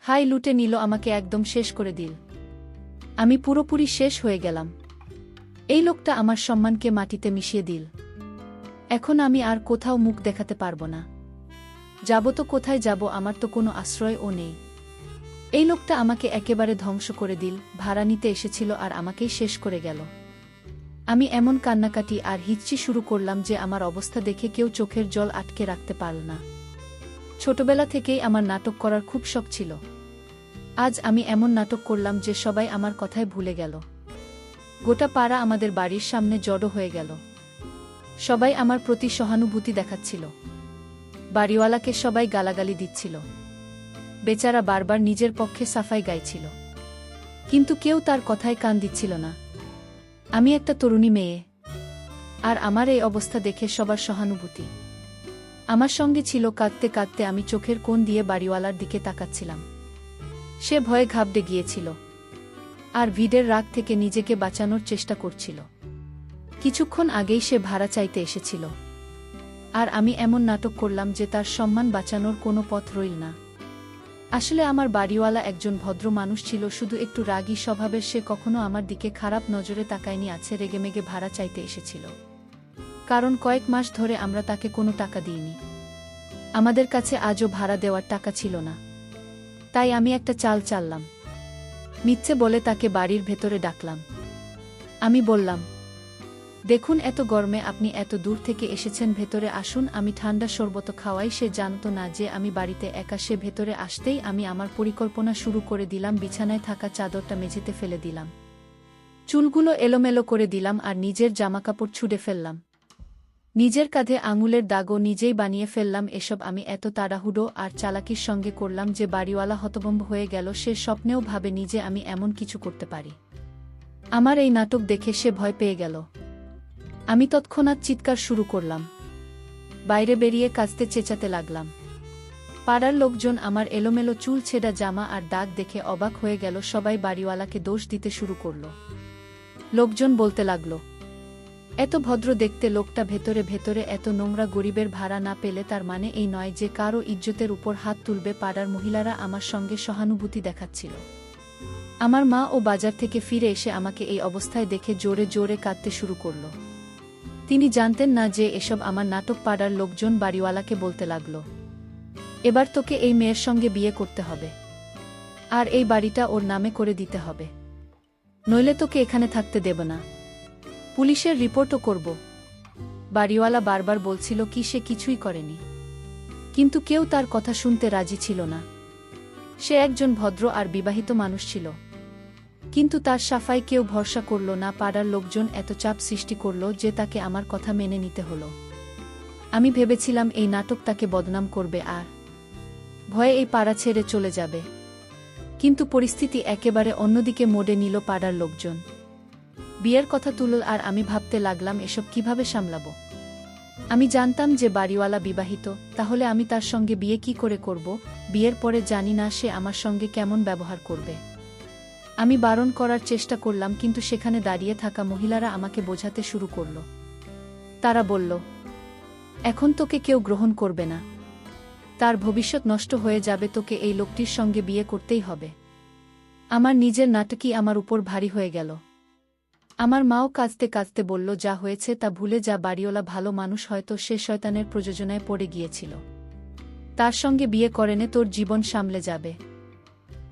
High লুটে নিল, আমাকে একদম শেষ করে দিল। আমি পুরোপুরি শেষ হয়ে গেলাম। এই লোকটা আমার সম্মানকে মাটিতে মিশিয়ে দিল। এখন আমি আর কোথাও মুখ দেখাতে পারবো না। যাব তো কোথায় যাব? আমার তো কোনো আশ্রয়ও নেই। এই লোকটা আমাকে একেবারে ধ্বংস করে দিল। ভাড়া নিতে এসেছিল আর আমাকেই শেষ করে গেল। আমি এমন কান্নাকাটি আর হিচ্ছি শুরু করলাম যে আমার অবস্থা দেখে কেউ চোখের জল আটকে রাখতে পারল না। ছোটবেলা থেকেই আমার নাটক করার খুব শখ ছিল। আজ আমি এমন নাটক করলাম যে সবাই আমার কথায় ভুলে গেল। গোটা পাড়া আমাদের বাড়ির সামনে জড়ো হয়ে গেল। সবাই আমার প্রতি সহানুভূতি দেখাচ্ছিল। বাড়িওয়ালাকে সবাই গালাগালি দিচ্ছিল। বেচারা বারবার নিজের পক্ষে সাফাই গাইছিল, কিন্তু কেউ তার কথায় কান দিচ্ছিল না। আমি একটা তরুণী মেয়ে, আর আমার এই অবস্থা দেখে সবার সহানুভূতি আমার সঙ্গে ছিল। কাঁদতে কাঁদতে আমি চোখের কোণ দিয়ে বাড়িওয়ালার দিকে তাকাচ্ছিলাম। সে ভয়ে ঘাবড়ে গিয়েছিল আর ভিড়ের রাগ থেকে নিজেকে বাঁচানোর চেষ্টা করছিল। কিছুক্ষণ আগেই সে ভাড়া চাইতে এসেছিল, আর আমি এমন নাটক করলাম যে তার সম্মান বাঁচানোর কোনো পথ রইল না। আসলে আমার বাড়িওয়ালা একজন ভদ্র মানুষ ছিল, শুধু একটু রাগী স্বভাবের। সে কখনো আমার দিকে খারাপ নজরে তাকায়নি। আছে রেগেমেগে ভাড়া চাইতে এসেছিল, কারণ কয়েক মাস ধরে আমরা তাকে কোনো টাকা দিইনি। আমাদের কাছে আজও ভাড়া দেওয়ার টাকা ছিল না। তাই আমি একটা চাল চাললাম। মিথ্যে বলে তাকে বাড়ির ভেতরে ডাকলাম। আমি বললাম, দেখুন, এত গরমে আপনি এত দূর থেকে এসেছেন, ভেতরে আসুন, আমি ঠান্ডা শরবত খাওয়াই। সে জানত না যে আমি বাড়িতে একা। সে ভেতরে আসতেই আমি আমার পরিকল্পনা শুরু করে দিলাম। বিছানায় থাকা চাদরটা মেঝেতে ফেলে দিলাম, চুলগুলো এলোমেলো করে দিলাম আর নিজের জামাকাপড় ছুঁড়ে ফেললাম। নিজের কাঁধে আঙুলের দাগও নিজেই বানিয়ে ফেললাম। এসব আমি এত তাড়াহুড়ো আর চালাকির সঙ্গে করলাম যে বাড়িওয়ালা হতভম্ব হয়ে গেল। সে স্বপ্নেও ভাবেনি যে আমি এমন কিছু করতে পারি। আমার এই নাটক দেখে সে ভয় পেয়ে গেল। আমি তৎক্ষণাৎ চিৎকার শুরু করলাম। বাইরে বেরিয়ে কাঁদতে চেঁচাতে লাগলাম। পাড়ার লোকজন আমার এলোমেলো চুল, ছেঁড়া জামা আর দাগ দেখে অবাক হয়ে গেল। সবাই বাড়িওয়ালাকে দোষ দিতে শুরু করল। লোকজন বলতে লাগল, এত ভদ্র দেখতে লোকটা, ভেতরে ভেতরে এত নোংরা। গরিবের ভাড়া না পেলে তার মানে এই নয় যে কারো ইজ্জতের উপর হাত তুলবে। পাড়ার মহিলারা আমার সঙ্গে সহানুভূতি দেখাচ্ছিল। আমার মা ও বাজার থেকে ফিরে এসে আমাকে এই অবস্থায় দেখে জোরে জোরে কাঁদতে শুরু করল। তিনি জানতেন না যে এসব আমার নাটক। পাড়ার লোকজন বাড়িওয়ালাকে বলতে লাগল, এবার তোকে এই মেয়ের সঙ্গে বিয়ে করতে হবে, আর এই বাড়িটা ওর নামে করে দিতে হবে, নইলে তোকে এখানে থাকতে দেব না, পুলিশের রিপোর্টও করব। বাড়িওয়ালা বারবার বলছিল কি সে কিছুই করেনি, কিন্তু কেউ তার কথা শুনতে রাজি ছিল না। সে একজন ভদ্র আর বিবাহিত মানুষ ছিল, কিন্তু তার সাফাই কেউ ভরসা করল না। পাড়ার লোকজন এত চাপ সৃষ্টি করল যে তাকে আমার কথা মেনে নিতে হলো। আমি ভেবেছিলাম এই নাটক তাকে বদনাম করবে আর ভয়ে এই পাড়া ছেড়ে চলে যাবে, কিন্তু পরিস্থিতি একেবারে অন্যদিকে মোড়ে নিল। পাড়ার লোকজন বিয়ের কথা তুলল আর আমি ভাবতে লাগলাম এসব কিভাবে সামলাবো। আমি জানতাম যে বাড়িওয়ালা বিবাহিত, তাহলে আমি তার সঙ্গে বিয়ে কি করে করব? বিয়ের পরে জানি না সে আমার সঙ্গে কেমন ব্যবহার করবে। আমি বারণ করার চেষ্টা করলাম, কিন্তু সেখানে দাঁড়িয়ে থাকা মহিলারা আমাকে বোঝাতে শুরু করল। তারা বলল, এখন তোকে কেউ গ্রহণ করবে না, তার ভবিষ্যৎ নষ্ট হয়ে যাবে, তোকে এই লোকটির সঙ্গে বিয়ে করতেই হবে। আমার নিজের নাটকই আমার উপর ভারী হয়ে গেল। আমার মাও কাঁদতে কাঁদতে বলল, যা হয়েছে তা ভুলে যা, বাড়িওয়ালা ভালো মানুষ, হয়তো সে শয়তানের প্রযোজনায় পড়ে গিয়েছিল, তার সঙ্গে বিয়ে করেনে, তোর জীবন সামলে যাবে।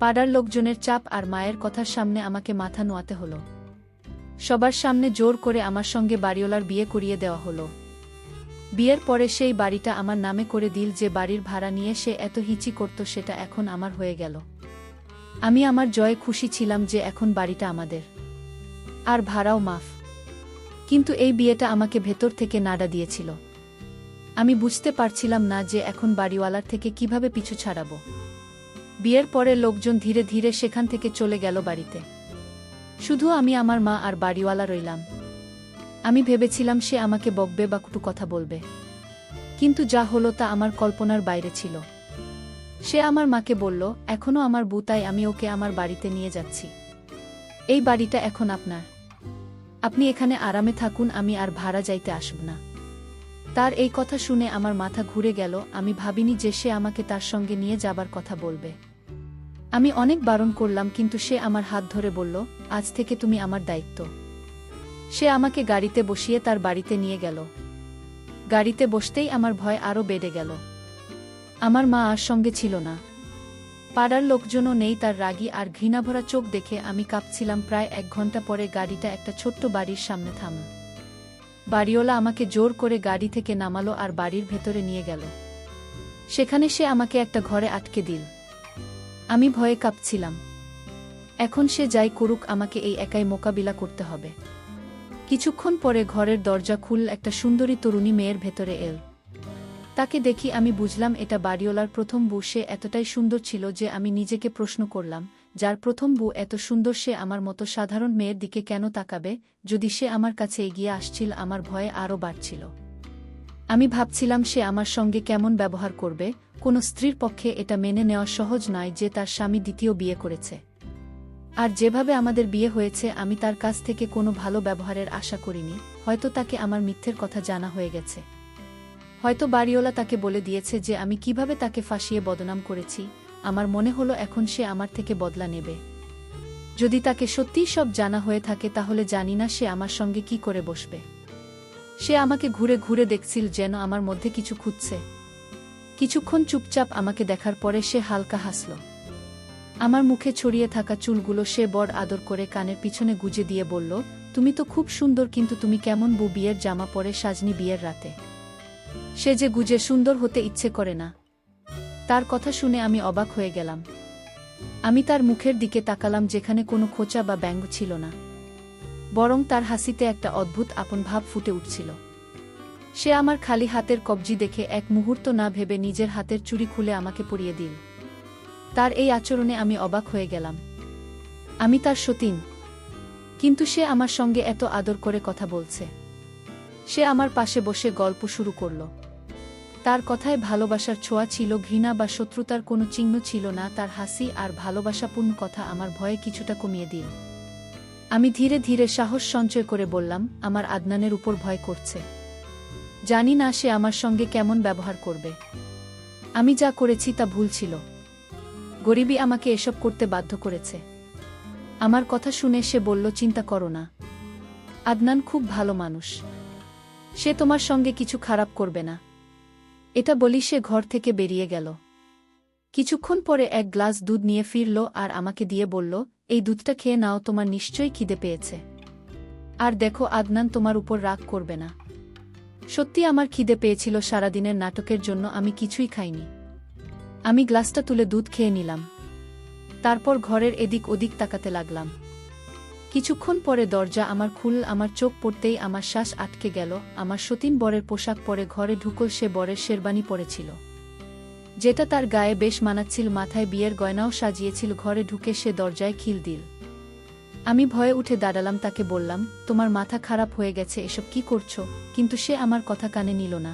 পাড়ার লোকজনের চাপ আর মায়ের কথার সামনে আমাকে মাথা নোয়াতে হলো। সবার সামনে জোর করে আমার সঙ্গে বাড়িওয়ালার বিয়ে করিয়ে দেওয়া হলো। বিয়ের পরে সেই বাড়িটা আমার নামে করে দিল। যে বাড়ির ভাড়া নিয়ে সে এত হিচি করত, সেটা এখন আমার হয়ে গেল। আমি আমার জয়ে খুশি ছিলাম যে এখন বাড়িটা আমাদের, আর ভাড়াও মাফ। কিন্তু এই বিয়েটা আমাকে ভেতর থেকে নাড়া দিয়েছিল। আমি বুঝতে পারছিলাম না যে এখন বাড়িওয়ালার থেকে কিভাবে পিছু ছাড়াবো। বিয়ের পরে লোকজন ধীরে ধীরে সেখান থেকে চলে গেল বাড়িতে। শুধু আমি, আমার মা আর বাড়িওয়ালা রইলাম। আমি ভেবেছিলাম সে আমাকে বকবে বা কটু কথা বলবে, কিন্তু যা হলো তা আমার কল্পনার বাইরে ছিল। সে আমার মাকে বলল, এখনো আমার বউ, তাই আমি ওকে আমার বাড়িতে নিয়ে যাচ্ছি। এই বাড়িটা এখন আপনার, আপনি এখানে আরামে থাকুন, আমি আর ভাড়া যাইতে আসব না। তার এই কথা শুনে আমার মাথা ঘুরে গেল। আমি ভাবিনি যে সে আমাকে তার সঙ্গে নিয়ে যাবার কথা বলবে। আমি অনেক বারণ করলাম কিন্তু সে আমার হাত ধরে বলল, আজ থেকে তুমি আমার দায়িত্ব। সে আমাকে গাড়িতে বসিয়ে তার বাড়িতে নিয়ে গেল। গাড়িতে বসতেই আমার ভয় আরও বেড়ে গেল। আমার মা আর সঙ্গে ছিল না। পাড়ার লোকজনও নেই। তার রাগী আর ঘৃণাভরা চোখ দেখে আমি কাঁপছিলাম। প্রায় 1 ঘন্টা পরে গাড়িটা একটা ছোট্ট বাড়ির সামনে থামল। বাড়িওয়ালা আমাকে জোর করে গাড়ি থেকে নামালো আর বাড়ির ভেতরে নিয়ে গেল। সেখানে সে আমাকে একটা ঘরে আটকে দিল। আমি ভয়ে কাঁপছিলাম। এখন সে যাই করুক, আমাকে এই একাই মোকাবিলা করতে হবে। কিছুক্ষণ পরে ঘরের দরজা খুলল। একটা সুন্দরী তরুণী মেয়ের ভেতরে এল। তাকে দেখি আমি বুঝলাম এটা বাড়িওয়ালার প্রথম বউ। সে এতটাই সুন্দর ছিল যে আমি নিজেকে প্রশ্ন করলাম, যার প্রথম বউ এত সুন্দর সে আমার মতো সাধারণ মেয়ের দিকে কেন তাকাবে? যদি সে আমার কাছে এগিয়ে আসছিল, আমার ভয়ে আরও বাড়ছিল। আমি ভাবছিলাম সে আমার সঙ্গে কেমন ব্যবহার করবে। কোনো স্ত্রীর পক্ষে এটা মেনে নেওয়া সহজ নয় যে তার স্বামী দ্বিতীয় বিয়ে করেছে। আর যেভাবে আমাদের বিয়ে হয়েছে, আমি তার কাছ থেকে কোনো ভালো ব্যবহারের আশা করিনি। হয়তো তাকে আমার মিথ্যের কথা জানা হয়ে গেছে। হয়তো বাড়িওয়ালা তাকে বলে দিয়েছে যে আমি কিভাবে তাকে ফাঁসিয়ে বদনাম করেছি। আমার মনে হলো এখন সে আমার থেকে বদলা নেবে। যদি তাকে সত্যিই সব জানা হয়ে থাকে, তাহলে জানি না সে আমার সঙ্গে কি করে বসবে। সে আমাকে ঘুরে ঘুরে দেখছিল, যেন আমার মধ্যে কিছু খুঁজছে। কিছুক্ষণ চুপচাপ আমাকে দেখার পরে সে হালকা হাসল। আমার মুখে ছড়িয়ে থাকা চুলগুলো সে বড় আদর করে কানের পিছনে গুজে দিয়ে বলল, তুমি তো খুব সুন্দর, কিন্তু তুমি কেমন বউ বিয়ের জামা পরে সাজনি বিয়ের রাতে? সে যে গুজে সুন্দর হতে ইচ্ছে করে না। তার কথা শুনে আমি অবাক হয়ে গেলাম। আমি তার মুখের দিকে তাকালাম, যেখানে কোনো খোঁচা বা ব্যঙ্গ ছিল না, বরং তার হাসিতে একটা অদ্ভুত আপন ভাব ফুটে উঠছিল। সে আমার খালি হাতের কবজি দেখে এক মুহূর্ত না ভেবে নিজের হাতের চুড়ি খুলে আমাকে পরিয়ে দিল। তার এই আচরণে আমি অবাক হয়ে গেলাম। আমি তার সতীন, কিন্তু সে আমার সঙ্গে এত আদর করে কথা বলছে। সে আমার পাশে বসে গল্প শুরু করল। তার কথায় ভালোবাসার ছোঁয়া ছিল, ঘৃণা বা শত্রুতার কোনো চিহ্ন ছিল না। তার হাসি আর ভালোবাসাপূর্ণ কথা আমার ভয়ে কিছুটা কমিয়ে দিল। আমি ধীরে ধীরে সাহস সঞ্চয় করে বললাম, আমার আদনানের উপর ভয় করছে। জানি না সে আমার সঙ্গে কেমন ব্যবহার করবে। আমি যা করেছি তা ভুল ছিল। গরিবী আমাকে এসব করতে বাধ্য করেছে। আমার কথা শুনে সে বলল, চিন্তা করো না, আদনান খুব ভালো মানুষ। সে তোমার সঙ্গে কিছু খারাপ করবে না। এটা বলি সে ঘর থেকে বেরিয়ে গেল। কিছুক্ষণ পরে 1 গ্লাস দুধ নিয়ে ফিরল আর আমাকে দিয়ে বলল, এই দুধটা খেয়ে নাও, তোমার নিশ্চয়ই খিদে পেয়েছে। আর দেখো, আদনান তোমার উপর রাগ করবে না। সত্যি আমার খিদে পেয়েছিল। সারাদিনের নাটকের জন্য আমি কিছুই খাইনি। আমি গ্লাসটা তুলে দুধ খেয়ে নিলাম। তারপর ঘরের এদিক ওদিক তাকাতে লাগলাম। কিছুক্ষণ পরে দরজা আমার খুলল। আমার চোখ পড়তেই আমার শ্বাস আটকে গেল। আমার সতীন বরের পোশাক পরে ঘরে ঢুকল। সে বরের শেরবানি পরেছিল, যেটা তার গায়ে বেশ মানাচ্ছিল। মাথায় বিয়ের গয়নাও সাজিয়েছিল। ঘরে ঢুকে সে দরজায় খিল দিল। আমি ভয়ে উঠে দাঁড়ালাম। তাকে বললাম, তোমার মাথা খারাপ হয়ে গেছে, এসব কি করছো? কিন্তু সে আমার কথা কানে নিল না।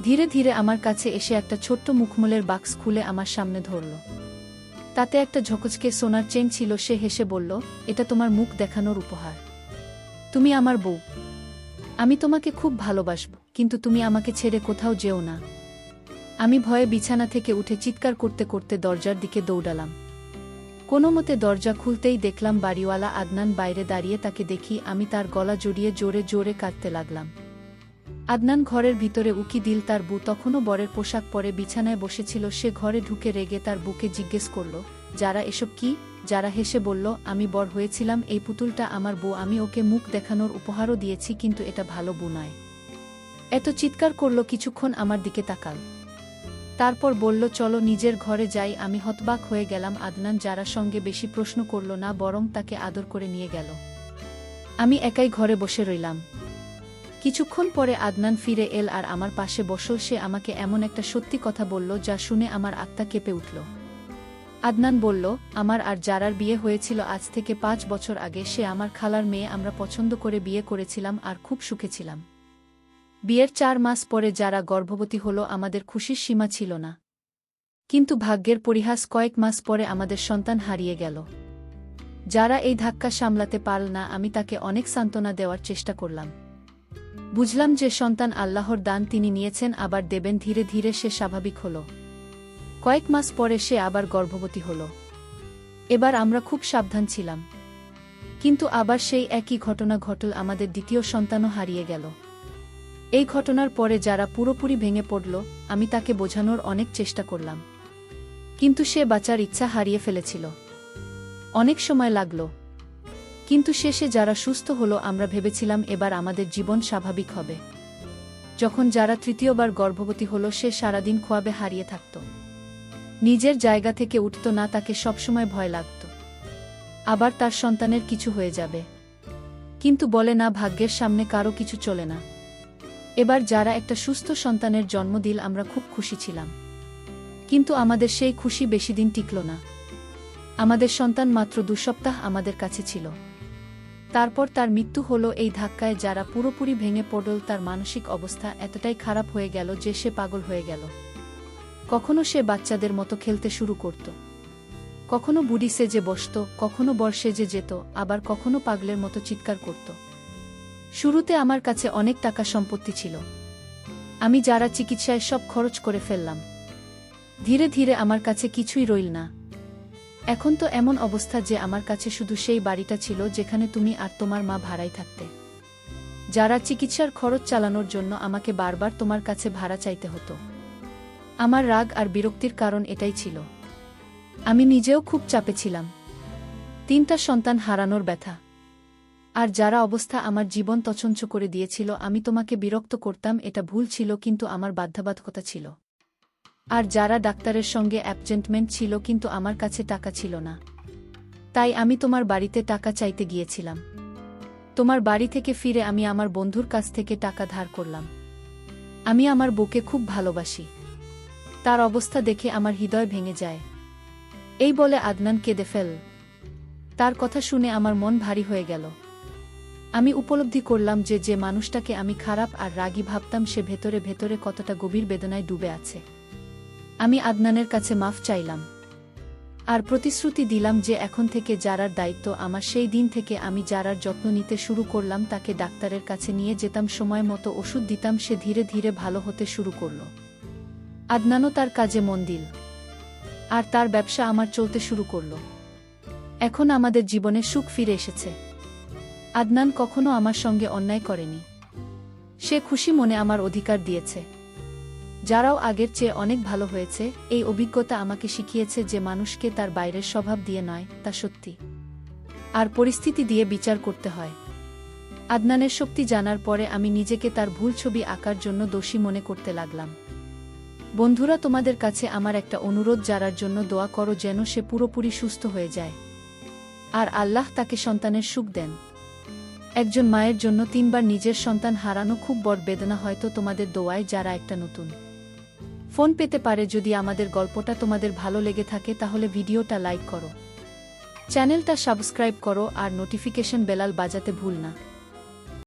ধীরে ধীরে আমার কাছে এসে একটা ছোট্ট মুখমলের বাক্স খুলে আমার সামনে ধরল। তাতে একটা ঝকঝকে সোনার চেন ছিল। সে হেসে বলল, এটা তোমার মুখ দেখানোর উপহার। তুমি আমার বউ। আমি তোমাকে খুব ভালোবাসব, কিন্তু তুমি আমাকে ছেড়ে কোথাও যেও না। আমি ভয়ে বিছানা থেকে উঠে চিৎকার করতে করতে দরজার দিকে দৌড়ালাম। কোনো মতে দরজা খুলতেই দেখলাম বাড়িওয়ালা আদনান বাইরে দাঁড়িয়ে। তাকে দেখি আমি তার গলা জড়িয়ে জোরে জোরে কাঁদতে লাগলাম। আদনান ঘরের ভিতরে উকি দিল। তার বউ তখনও বরের পোশাক পরে বিছানায় বসেছিল। সে ঘরে ঢুকে রেগে তার বুকে জিজ্ঞেস করল, যারা এসব কি? যারা হেসে বলল, আমি বর হয়েছিলাম, এই পুতুলটা আমার বউ। আমি ওকে মুখ দেখানোর উপহারও দিয়েছি, কিন্তু এটা ভালো বউ নয়। এত চিৎকার করল। কিছুক্ষণ আমার দিকে তাকাল, তারপর বলল, চলো নিজের ঘরে যাই। আমি হতবাক হয়ে গেলাম। আদনান যারা সঙ্গে বেশি প্রশ্ন করল না, বরং তাকে আদর করে নিয়ে গেল। আমি একাই ঘরে বসে রইলাম। কিছুক্ষণ পরে আদনান ফিরে এল আর আমার পাশে বসল। সে আমাকে এমন একটা সত্যি কথা বলল যা শুনে আমার আত্মা কেঁপে উঠল। আদনান বলল, আমার আর যারার বিয়ে হয়েছিল আজ থেকে 5 বছর আগে। সে আমার খালার মেয়ে। আমরা পছন্দ করে বিয়ে করেছিলাম আর খুব সুখে ছিলাম। বিয়ের 4 মাস পরে যারা গর্ভবতী হলো, আমাদের খুশির সীমা ছিল না। কিন্তু ভাগ্যের পরিহাস, কয়েক মাস পরে আমাদের সন্তান হারিয়ে গেল। যারা এই ধাক্কা সামলাতে পারল না, আমি তাকে অনেক সান্ত্বনা দেওয়ার চেষ্টা করলাম। বুঝলাম যে সন্তান আল্লাহর দান, তিনি নিয়েছেন, আবার দেবেন। ধীরে ধীরে সে স্বাভাবিক হল। কয়েক মাস পরে সে আবার গর্ভবতী হল। এবার আমরা খুব সাবধান ছিলাম। কিন্তু আবার সেই একই ঘটনা ঘটল, আমাদের দ্বিতীয় সন্তানও হারিয়ে গেল। এই ঘটনার পরে যারা পুরোপুরি ভেঙে পড়ল। আমি তাকে বোঝানোর অনেক চেষ্টা করলাম, কিন্তু সে বাঁচার ইচ্ছা হারিয়ে ফেলেছিল। অনেক সময় লাগল, কিন্তু শেষে যারা সুস্থ হলো। আমরা ভেবেছিলাম এবার আমাদের জীবন স্বাভাবিক হবে। যখন যারা তৃতীয়বার গর্ভবতী হলো, সে সারাদিন খোয়াবে হারিয়ে থাকত, নিজের জায়গা থেকে উঠত না, তাকে সবসময় ভয় লাগত আবার তার সন্তানের কিছু হয়ে যাবে। কিন্তু বলে না, ভাগ্যের সামনে কারো কিছু চলে না। এবার যারা একটা সুস্থ সন্তানের জন্ম দিল, আমরা খুব খুশি ছিলাম। কিন্তু আমাদের সেই খুশি বেশিদিন টিকল না। আমাদের সন্তান মাত্র 2 সপ্তাহ আমাদের কাছে ছিল। তারপর তার মৃত্যু হলো। এই ধাক্কায় যারা পুরোপুরি ভেঙে পড়ল। তার মানসিক অবস্থা এতটাই খারাপ হয়ে গেল যে সে পাগল হয়ে গেল। কখনো সে বাচ্চাদের মতো খেলতে শুরু করত, কখনো বুড়ি সেজে বসত, কখনো বর সেজে যেত, আবার কখনো পাগলের মতো চিৎকার করত। শুরুতে আমার কাছে অনেক টাকা সম্পত্তি ছিল। আমি যারা চিকিৎসায় সব খরচ করে ফেললাম। ধীরে ধীরে আমার কাছে কিছুই রইল না। এখন তো এমন অবস্থা যে আমার কাছে শুধু সেই বাড়িটা ছিল যেখানে তুমি আর তোমার মা ভাড়ায় থাকতে। যারা চিকিৎসার খরচ চালানোর জন্য আমাকে বারবার তোমার কাছে ভাড়া চাইতে হতো। আমার রাগ আর বিরক্তির কারণ এটাই ছিল। আমি নিজেও খুব চাপে ছিলাম। 3টা সন্তান হারানোর ব্যথা, আর যারা অবস্থা আমার জীবন তছনছ করে দিয়েছিল। আমি তোমাকে বিরক্ত করতাম, এটা ভুল ছিল, কিন্তু আমার বাধ্যবাধকতা ছিল। আর যারা ডাক্তারের সঙ্গে অ্যাপয়েন্টমেন্ট ছিল, কিন্তু আমার কাছে টাকা ছিল না। তাই আমি তোমার বাড়িতে টাকা চাইতে গিয়েছিলাম। তোমার বাড়ি থেকে ফিরে আমি আমার বন্ধুর কাছ থেকে টাকা ধার করলাম। আমি আমার বউকে খুব ভালোবাসি। তার অবস্থা দেখে আমার হৃদয় ভেঙে যায়। এই বলে আদনান কেঁদে ফেল। তার কথা শুনে আমার মন ভারী হয়ে গেল। আমি উপলব্ধি করলাম যে যে মানুষটাকে আমি খারাপ আর রাগী ভাবতাম, সে ভেতরে ভেতরে কতটা গভীর বেদনায় ডুবে আছে। আমি আদনানের কাছে মাফ চাইলাম আর প্রতিশ্রুতি দিলাম যে এখন থেকে যারার দায়িত্ব আমার। সেই দিন থেকে আমি যারার যত্ন নিতে শুরু করলাম, তাকে ডাক্তারের কাছে নিয়ে যেতাম, সময় মতো ওষুধ দিতাম। সে ধীরে ধীরে ভালো হতে শুরু করল। আদনানও তার কাজে মন দিল, আর তার ব্যবসা আমার চলতে শুরু করল। এখন আমাদের জীবনে সুখ ফিরে এসেছে। আদনান কখনো আমার সঙ্গে অন্যায় করেনি। সে খুশি মনে আমার অধিকার দিয়েছে। যারাও আগের চেয়ে অনেক ভালো হয়েছে। এই অভিজ্ঞতা আমাকে শিখিয়েছে যে মানুষকে তার বাইরের স্বভাব দিয়ে নয়, তা সত্যি আর পরিস্থিতি দিয়ে বিচার করতে হয়। আদনানের শক্তি জানার পরে আমি নিজেকে তার ভুল ছবি আঁকার জন্য দোষী মনে করতে লাগলাম। বন্ধুরা, তোমাদের কাছে আমার একটা অনুরোধ, যারার জন্য দোয়া করো যেন সে পুরোপুরি সুস্থ হয়ে যায় আর আল্লাহ তাকে সন্তানের সুখ দেন। একজন মায়ের জন্য 3বার নিজের সন্তান হারানো খুব বড় বেদনা। হয়তো তোমাদের দোয়ায় যারা একটা নতুন ফোন পেতে পারে। যদি আমাদের গল্পটা তোমাদের ভালো লেগে থাকে তাহলে ভিডিওটা লাইক করো, চ্যানেলটা সাবস্ক্রাইব করো আর নোটিফিকেশন বেল বাজাতে ভুল না।